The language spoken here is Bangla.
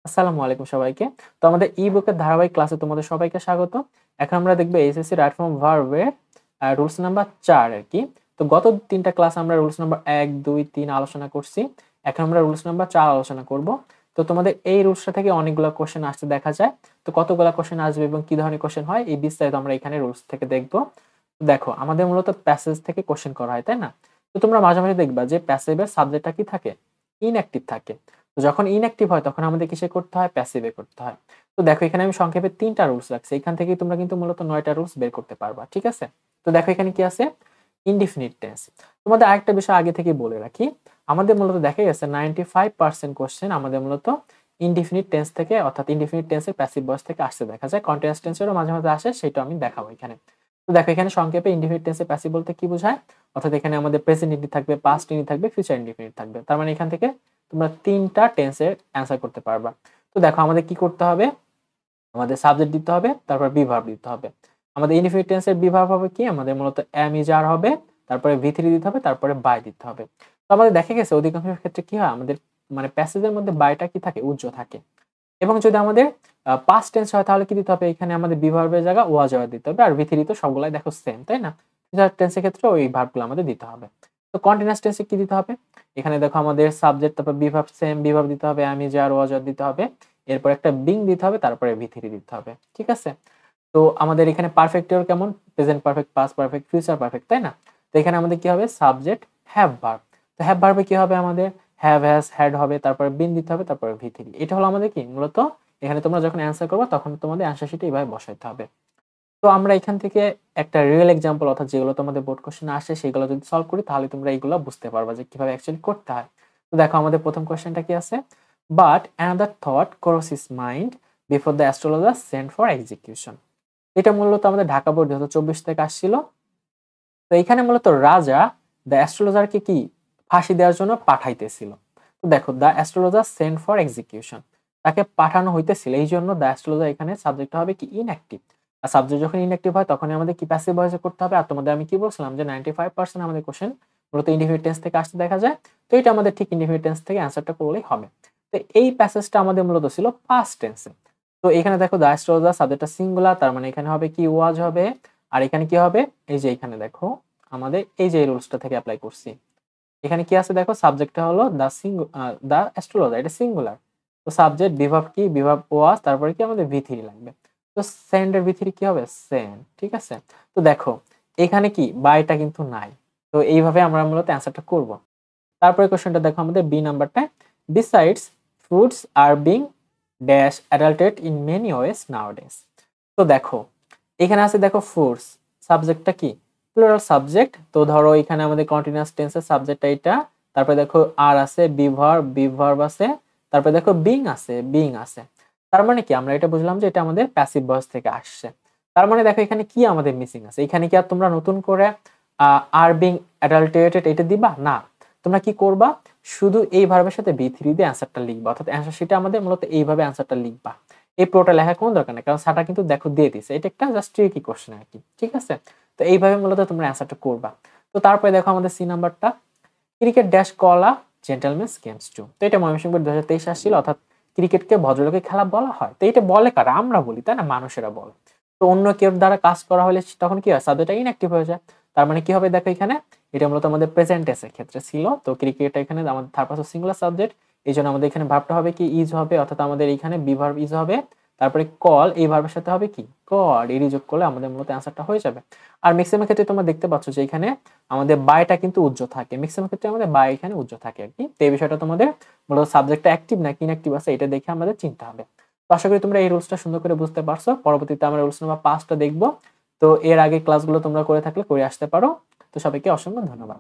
আসসালামু আলাইকুম সবাইকে। তো আমাদের ই-বুকের ধারাবাহিক ক্লাসে তোমাদের সবাইকে স্বাগত। এখন আমরা দেখব এসএসসি রাইট ফ্রম ভার্বের রুলস নাম্বার 4 আরকি। তো গত 3টা ক্লাস আমরা রুলস নাম্বার 1, 2, 3 আলোচনা করছি। এখন আমরা রুলস নাম্বার 4 আলোচনা করব। তো তোমাদের এই রুলসটা থেকে অনেকগুলো কোশ্চেন আসতে দেখা যায়। তো কতগুলো কোশ্চেন আসবে এবং কি ধরনের কোশ্চেন হয় এই বিস্তারিত আমরা এখানে রুলস থেকে দেখব। দেখো আমাদের মূলত প্যাসেজ থেকে কোশ্চেন করা হয়, তাই না? তো তোমরা মাঝে, মাঝে দেখবা যে প্যাসিভের সাবজেক্টটা কি থাকে? ইনঅ্যাক্টিভ থাকে। তো যখন ইনঅ্যাক্টিভ হয় তখন আমাদের কিসে করতে হয়? প্যাসিভে করতে হয়। তো দেখো এখানে আমি সংক্ষেপে 3টা রুলস রাখছি। এখান থেকেই তোমরা কিন্তু মূলত 9টা রুলস বের করতে পারবা। ঠিক আছে? তো দেখো এখানে কি আছে? Indefinite tense. তোমাদের আরেকটা বিষয় আগে থেকেই বলে রাখি। আমাদের মূলত দেখা গেছে 95% কোশ্চেন আমাদের মূলত ইনডিফিনিট টেন্স থেকে, অর্থাৎ ইনডিফিনিট টেন্সের প্যাসিভ ভয়েস থেকে আসতে দেখা যায়। কন্টিনিউয়াস টেন্সেরও মাঝে, মাঝে আসে, সেটা আমি দেখাবো এখানে। তো দেখো এখানে সংক্ষেপে ইনডিফিনিট টেন্সের প্যাসিভ বলতে কি বোঝায়? অর্থাৎ এখানে আমাদের প্রেজেন্ট ইনডিফিনিট থাকবে, পাস্ট ইনডিফিনিট থাকবে, ফিউচার ইনডিফিনিট থাকবে। তার মানে এখান থেকে তোমরা 3টা টেন্সের অ্যান্সার করতে পারবা। তো দেখো আমাদের কি করতে হবে? আমাদের সাবজেক্ট দিতে হবে, তারপর বি ভার্ব দিতে হবে। আমাদের ইনডিফিনিট টেন্সের বি ভার্ব হবে কি? আমাদের মূলত এম ইজ আর হবে, তারপরে ভি3 দিতে হবে, তারপরে বাই দিতে হবে। তো আমাদের দেখা গেছে অধিকাংশ ক্ষেত্রে কি হয়? আমাদের মানে প্যাসেজের মধ্যে বাইটা কি থাকে? উজ্জ্ব থাকে। এবং যদি আমাদের পাস্ট টেন্স হয় তাহলে কি দিতে হবে? এখানে আমাদের বি ভার্বের জায়গা ওয়াজ ওয়ার দিতে হবে। আর ভি3 তো সবগুলাই দেখো সেম, তাই না? ফিউচার টেন্সের ক্ষেত্রে ওই ভার্বগুলো আমাদের দিতে হবে। তো কন্টিনিউয়াস টেন্সে কি দিতে হবে? এখানে দেখো আমাদের সাবজেক্ট, তারপর be verb same, be verb দিতে হবে, আমি যার ওয়াজ ওয়ার দিতে হবে। এরপর একটা বিং দিতে হবে, তারপরে ভি3 দিতে হবে। ঠিক আছে? তো আমাদের এখানে পারফেক্টের কেমন? Present perfect, past perfect, future perfect, তাই না? তো এখানে আমাদের কি হবে? Subject have verb. তো হ্যাভ ভার্বে কি হবে? আমাদের হ্যাভ, হ্যাজ, হ্যাড হবে, তারপরে বিন দিতে হবে, তারপরে ভি3। এটা হলো আমাদের কি? মূলত এখানে তোমরা যখন অ্যান্সার করবে তখন তোমাদের অ্যান্সার শিটে এইভাবে বসাইতে হবে। তো আমরা এখান থেকে একটা রিয়েল এক্সাম্পল, অর্থাৎ যেগুলো তোমাদের বোর্ড কোশ্চেন আসে সেগুলো যদি সলভ করি তাহলে তোমরা এইগুলো বুঝতে পারবা যে কিভাবে অ্যাকচুয়ালি করতে হয়। তো দেখো আমাদের প্রথম কোশ্চেনটা কি আছে? But another thought cross his mind before the astrologer send for execution. এটা মূলত আমাদের ঢাকা বোর্ড 2024 থেকে আসছিল। তো এখানে মূলত রাজা দ্য অ্যাস্ট্রোলজারকে কি ফাঁসি দেওয়ার জন্য পাঠাইতেছিল। তো দেখো the astrologer send for execution, তাকে পাঠানো হইতেছিল, এই জন্য দ্য অ্যাস্ট্রোলজার এখানে সাবজেক্ট হবে কি? ইনঅ্যাক্টিভ। আর সাবজেক্ট যখন ইনঅ্যাক্টিভ হয় তখন আমাদের কি? প্যাসিভ ভয়েসে করতে হবে। আর তোমাদের আমি কি বলছিলাম যে 95% আমাদের কোশ্চেন মূলত ইনডিফিনিট টেন্স থেকে আসতে দেখা যায়। তো এটা আমাদের ঠিক ইনডিফিনিট টেন্স থেকে অ্যান্সারটা করলেই হবে। তো এই প্যাসেজটা আমাদের মূলত ছিল পাস্ট টেন্সে। তো এখানে দেখো দ্য অ্যাস্ট্রোলজার সাবজেক্টটা সিঙ্গুলার, তার মানে এখানে হবে কি? ওয়াজ হবে। আর এখানে কি হবে? এই যে এখানে দেখো আমাদের এই যে রুলসটা থেকে অ্যাপ্লাই করছি। এখানে কি আছে দেখো? সাবজেক্টটা হলো দ্য অ্যাস্ট্রোলজার, এটা সিঙ্গুলার। তো সাবজেক্ট বিভাব কি? বিভাব ওয়াজ, তারপরে কি আমাদের ভি3 লাগবে। তো সেন্ড এর ভি3 কি হবে? সেন্ড। ঠিক আছে? তো দেখো এখানে কি? বাইটা কিন্তু নাই। তো এইভাবে আমরা মূলত অ্যান্সারটা করব। তারপরে কোশ্চেনটা দেখো আমাদের বি নাম্বারটা। Besides foods are being dash adulterated in many ways nowadays. তো দেখো এখানে আছে দেখো ফুডস, সাবজেক্টটা কি? Plural subject. তো ধরো এখানে আমাদের কন্টিনিউয়াস টেন্সের সাবজেক্টটা এটা। তারপরে দেখো আর আছে, বি ভার্ব আছে, তারপরে দেখো বিং আছে। তার মানে কি? আমরা এটা বুঝলাম যে এটা আমাদের প্যাসিভ ভয়েস থেকে আসছে। তার মানে দেখো এখানে কি আমাদের মিসিং আছে? এখানে কি আর তোমরা নতুন করে আর বিং অ্যাডাল্টেটেড এটা দিবা না? তোমরা কি করবা? শুধু এই ভার্বের সাথে ভি3 দিয়ে অ্যান্সারটা লিখবা, অর্থাৎ অ্যান্সার শিটে আমাদের মূলত এইভাবে অ্যান্সারটা লিখবা। এই পুরোটা লেখার কোনো দরকার নেই, কারণ সাটা কিন্তু দেখো দিয়ে দিছে। এটা একটা জাস্ট ট্রিকি কোশ্চেন আর কি। ঠিক আছে? তো এইভাবে মূলত তোমরা অ্যান্সারটা করবা। তো তারপরে দেখো আমাদের সি নাম্বারটা। ক্রিকেট ড্যাশ কলা জেন্টলম্যানস গেমস টু। তো এটা ময়মনসিংহ 2023 আসছিল, অর্থাৎ ক্রিকেটকে ভদ্রলোকের খেলা বলা হয়। তো এটা বলে কারা? আমরা বলি, তাই না? মানুষেরা বলে। তো অন্য কেউ দ্বারা কাজ করা হলে তখন কি হয়? সাবজেক্টটা ইনঅ্যাক্টিভ হয়ে যায়। তার মানে কি হবে? দেখো এখানে এটা মূলত আমাদের প্রেজেন্ট টেন্সের ক্ষেত্রে ছিল। তো ক্রিকেট এখানে আমাদের থার্ড পারসন সিঙ্গুলার সাবজেক্ট, এই জন্য আমাদের এখানে ভার্বটা হবে কি? ইজ হবে, অর্থাৎ আমাদের এখানে বি ভার্ব ইজ হবে। তারপরে কল, এই ভার্বের সাথে হবে কি? কল। এর যোগ করলে আমাদের মূলত অ্যান্সারটা হয়ে যাবে। আর ম্যাক্সিমাম ক্ষেত্রে তোমরা দেখতে পাচ্ছ যে এখানে আমাদের বাইটা কিন্তু উজ্জ্ব থাকে। ম্যাক্সিমাম ক্ষেত্রে আমাদের বাই এখানে উজ্জ্ব থাকে আর কি। তো এই বিষয়টা তোমাদের মূলত সাবজেক্টটা অ্যাক্টিভ নাকি ইনঅ্যাক্টিভ আছে এটা দেখে আমাদের চিন্তা হবে। তো আশা করি তোমরা এই রুলসটা সুন্দর করে বুঝতে পারছো। পরবর্তীতে আমরা রুলস নাম্বার 5টা দেখবো। তো এর আগে ক্লাসগুলো তোমরা করে থাকলে করে আসতে পারো। তো সবাইকে অসংখ্য ধন্যবাদ।